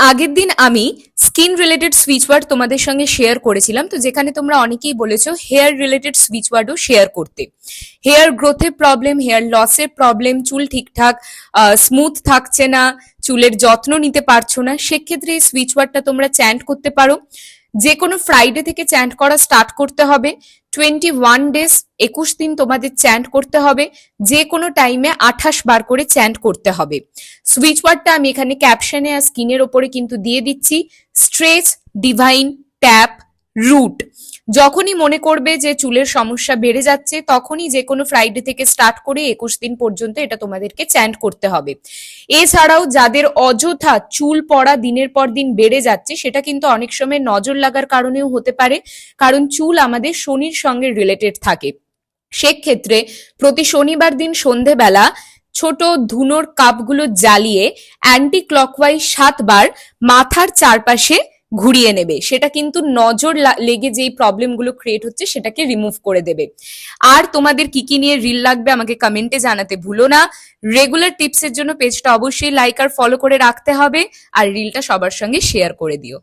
আগের দিন আমি স্কিন রিলেটেড সুইচ ওয়ার্ড তোমাদের সঙ্গে শেয়ার করেছিলাম, তো যেখানে তোমরা অনেকেই বলেছো হেয়ার রিলেটেড সুইচ ওয়ার্ডও শেয়ার করতে। হেয়ার গ্রোথের প্রবলেম, হেয়ার লসের প্রবলেম, চুল ঠিকঠাক স্মুথ থাকছে না, চুলের যত্ন নিতে পারছো না, সেক্ষেত্রে এই সুইচ ওয়ার্ডটা তোমরা চ্যান্ট করতে পারো। যে কোনো ফ্রাইডে থেকে চ্যান্ট করা স্টার্ট করতে হবে। 21 ডেজ, 21 দিন তোমাদের চ্যান্ট করতে হবে। যে কোনো টাইমে 28 বার করে চ্যান্ট করতে হবে। সুইচ ওয়ার্ডটা আমি এখানে ক্যাপশনে আর স্ক্রিনের ওপরে কিন্তু দিয়ে দিচ্ছি। Stretch, divine, tap, root. যখনই মনে করবে যে চুলের সমস্যা বেড়ে যাচ্ছে, তখনই যে কোনো ফ্রাইডে থেকে স্টার্ট করে 21 দিন পর্যন্ত এটা তোমাদেরকে চ্যান্ট করতে হবে। এছাড়াও যাদের অযথা চুল পড়া দিনের পর দিন বেড়ে যাচ্ছে, সেটা কিন্তু অনেক সময় নজর লাগার কারণেও হতে পারে, কারণ চুল আমাদের শনির সঙ্গে রিলেটেড থাকে। সেক্ষেত্রে প্রতি শনিবার দিন সন্ধেবেলা ছোট ধুনোর কাপগুলো জ্বালিয়ে অ্যান্টি ক্লকওয়াইজ 7 বার মাথার চারপাশে ঘুরিয়ে নেবে। সেটা কিন্তু নজর লেগে যেই প্রবলেমগুলো ক্রিয়েট হচ্ছে সেটাকে রিমুভ করে দেবে। আর তোমাদের কি কি নিয়ে রিল লাগবে আমাকে কমেন্টে জানাতে ভুলো না। রেগুলার টিপসের জন্য পেজটা অবশ্যই লাইক আর ফলো করে রাখতে হবে, আর রিলটা সবার সঙ্গে শেয়ার করে দিও।